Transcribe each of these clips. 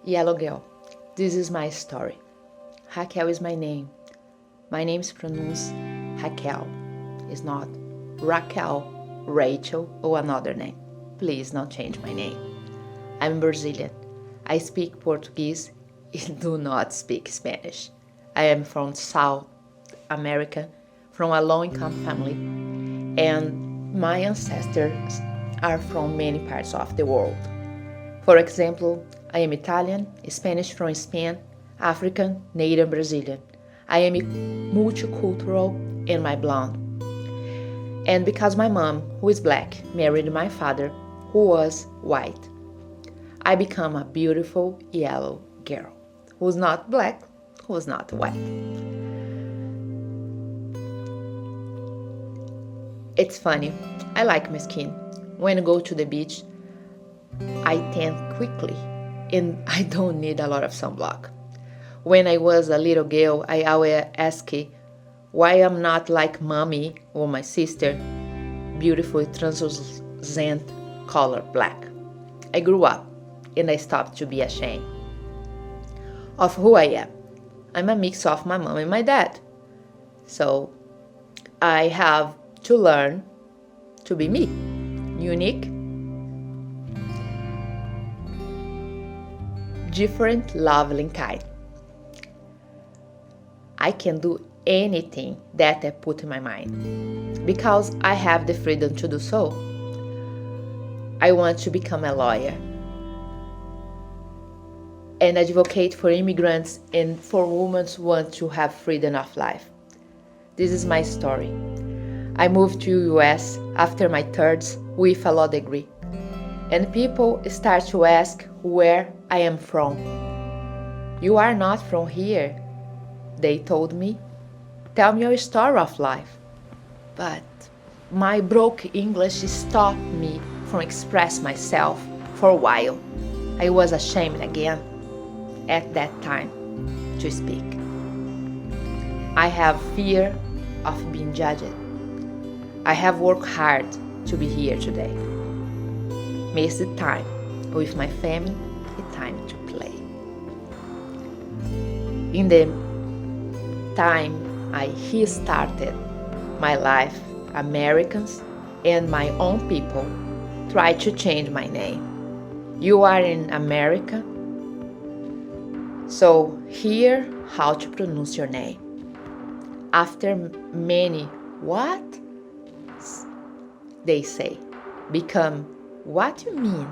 Yellow girl, this is my story. Raquel is my name. My name is pronounced Raquel. It's not Raquel, Rachel, or another name. Please not change my name. I'm Brazilian. I speak Portuguese and do not speak Spanish. I am from South America, from a low-income family, and my ancestors are from many parts of the world. For example, I am Italian, Spanish from Spain, African, native Brazilian. I am multicultural and my blonde. And because my mom, who is black, married my father, who was white, I become a beautiful yellow girl, who's not black, who's not white. It's funny, I like my skin. When I go to the beach, I tan quickly and I don't need a lot of sunblock. When I was a little girl, I always asked why I'm not like mommy or my sister, beautiful translucent color black. I grew up and I stopped to be ashamed of who I am. I'm a mix of my mom and my dad. So I have to learn to be me, unique, different, lovely kind. I can do anything that I put in my mind because I have the freedom to do so. I want to become a lawyer and advocate for immigrants and for women who want to have freedom of life. This is my story. I moved to US after my thirds with a law degree, and people start to ask where I am from. You are not from here, they told me. Tell me your story of life. But my broke English stopped me from express myself for a while. I was ashamed again at that time to speak. I have fear of being judged. I have worked hard to be here today. Miss the time with my family, the time to play. In the time I restarted my life, Americans and my own people tried to change my name. You are in America, so here how to pronounce your name. After many what? They say, become what you mean,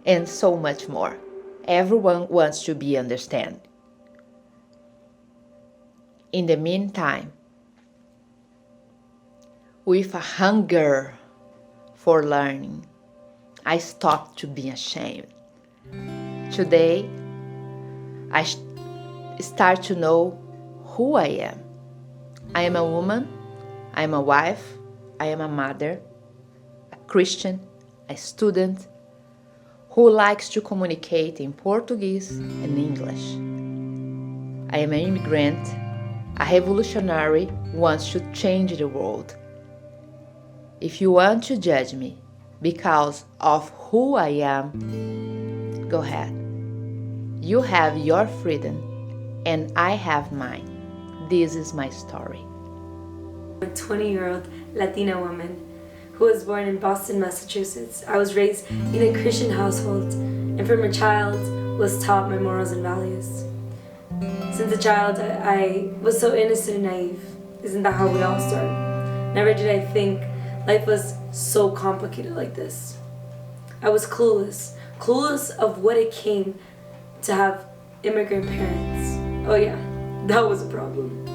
and so much more. Everyone wants to be understood. In the meantime, with a hunger for learning, I stopped to be ashamed. Today, I start to know who I am. I am a woman, I am a wife, I am a mother, a Christian, a student who likes to communicate in Portuguese and English. I am an immigrant, a revolutionary who wants to change the world. If you want to judge me because of who I am, go ahead. You have your freedom and I have mine. This is my story. A 20-year-old Latina woman who was born in Boston, Massachusetts. I was raised in a Christian household and from a child was taught my morals and values. Since a child, I was so innocent and naive. Isn't that how we all start? Never did I think life was so complicated like this. I was clueless of what it came to have immigrant parents. Oh yeah, that was a problem.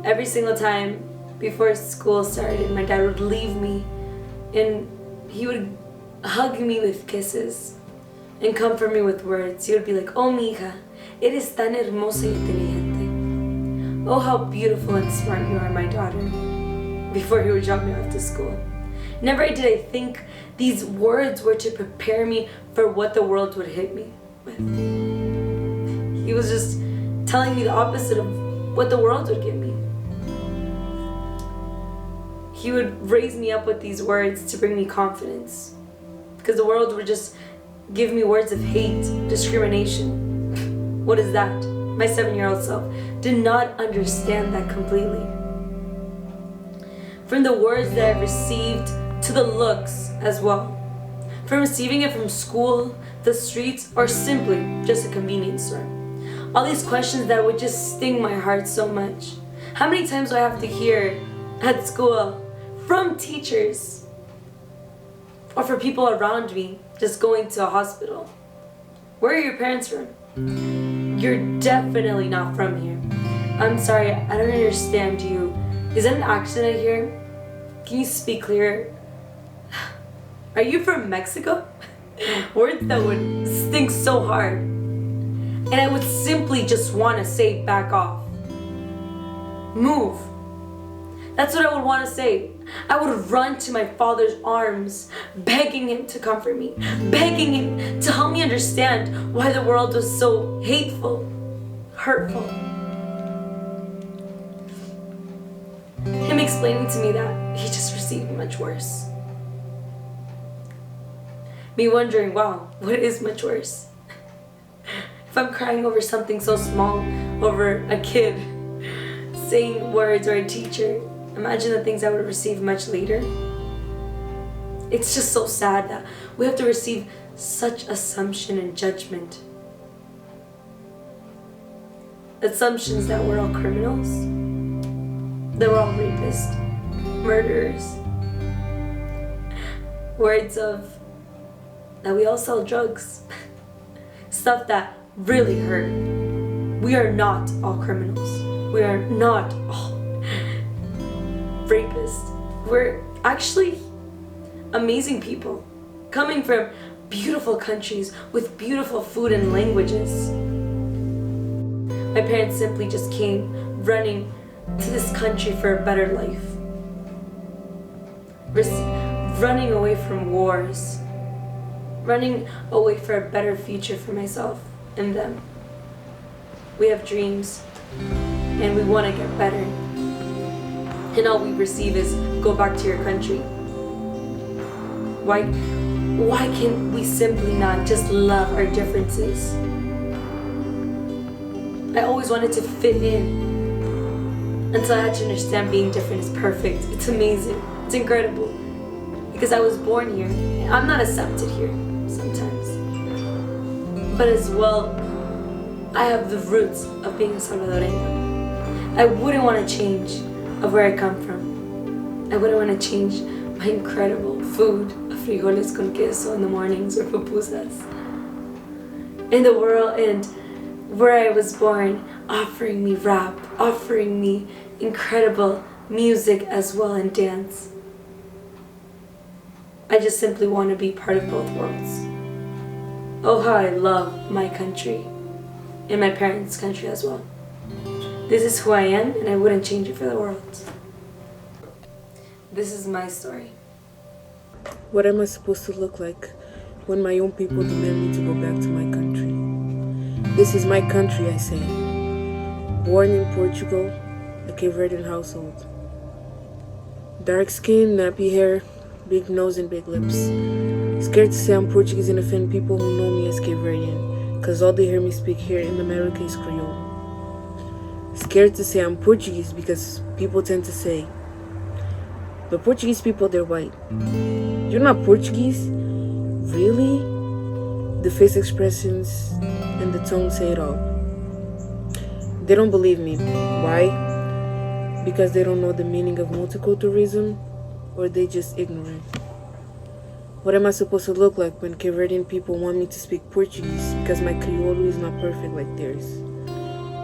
Every single time before school started, my dad would leave me and he would hug me with kisses and comfort me with words. He would be like, "Oh, mija, eres tan hermosa y inteligente. Oh, how beautiful and smart you are, my daughter," before he would drop me off to school. Never did I think these words were to prepare me for what the world would hit me with. He was just telling me the opposite of what the world would give me. He would raise me up with these words to bring me confidence, because the world would just give me words of hate, discrimination. What is that? My 7-year-old self did not understand that completely. From the words that I received to the looks as well. From receiving it from school, the streets, or simply just a convenience store. All these questions that would just sting my heart so much. How many times do I have to hear at school from teachers or for people around me just going to a hospital? Where are your parents from? You're definitely not from here. I'm sorry, I don't understand you. Is that an accent I hear? Can you speak clearer? Are you from Mexico? Words that would sting so hard. And I would simply just want to say, back off. Move. That's what I would want to say. I would run to my father's arms, begging him to comfort me, begging him to help me understand why the world was so hateful, hurtful. Him explaining to me that he just received much worse. Me wondering, wow, what is much worse? If I'm crying over something so small, over a kid saying words or a teacher, imagine the things I would receive much later. It's just so sad that we have to receive such assumption and judgment. Assumptions that we're all criminals, that we're all rapists, murderers. Words of that we all sell drugs. Stuff that really hurt. We are not all criminals. We are not all rapists. We're actually amazing people, coming from beautiful countries with beautiful food and languages. My parents simply just came running to this country for a better life. Running away from wars. Running away for a better future for myself and them. We have dreams and we want to get better. And all we receive is go back to your country. Why can't we simply not just love our differences? I always wanted to fit in until I had to understand being different is perfect. It's amazing. It's incredible. Because I was born here. I'm not accepted here sometimes. But as well, I have the roots of being a Salvadoreña. I wouldn't want to change of where I come from. I wouldn't want to change my incredible food of frijoles con queso in the mornings or pupusas. In the world and where I was born, offering me rap, offering me incredible music as well and dance. I just simply want to be part of both worlds. Oh, how I love my country and my parents' country as well. This is who I am and I wouldn't change it for the world. This is my story. What am I supposed to look like when my own people demand me to go back to my country? This is my country, I say. Born in Portugal, a Cape Verdean household. Dark skin, nappy hair, big nose and big lips. Scared to say I'm Portuguese and offend people who know me as Cape Verdean, cause all they hear me speak here in America is Creole. Scared to say I'm Portuguese because people tend to say, but Portuguese people, they're white. You're not Portuguese? Really? The face expressions and the tone say it all. They don't believe me. Why? Because they don't know the meaning of multiculturalism, or they just ignorant. What am I supposed to look like when Cape Verdean people want me to speak Portuguese because my Criollo is not perfect like theirs?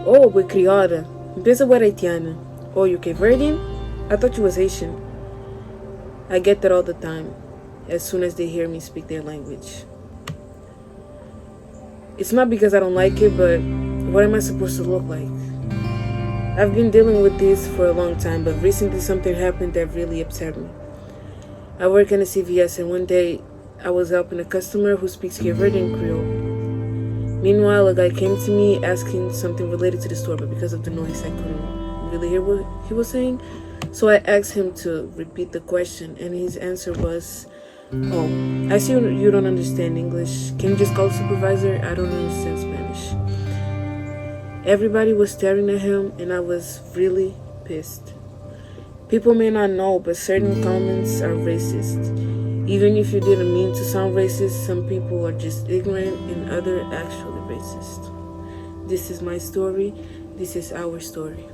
Oh, but criada. Pensa what Haitiana. Oh, you Cape Verdean? I thought you was Haitian. I get that all the time, as soon as they hear me speak their language. It's not because I don't like it, but what am I supposed to look like? I've been dealing with this for a long time, but recently something happened that really upset me. I work in a CVS and one day I was helping a customer who speaks Cape Verdean Creole. Meanwhile, a guy came to me asking something related to the store, but because of the noise I couldn't really hear what he was saying. So I asked him to repeat the question and his answer was, Oh, I see you don't understand English. Can you just call the supervisor? I don't understand Spanish. Everybody was staring at him, and I was really pissed. People may not know, but certain comments are racist. Even if you didn't mean to sound racist, some people are just ignorant and others actually racist. This is my story. This is our story.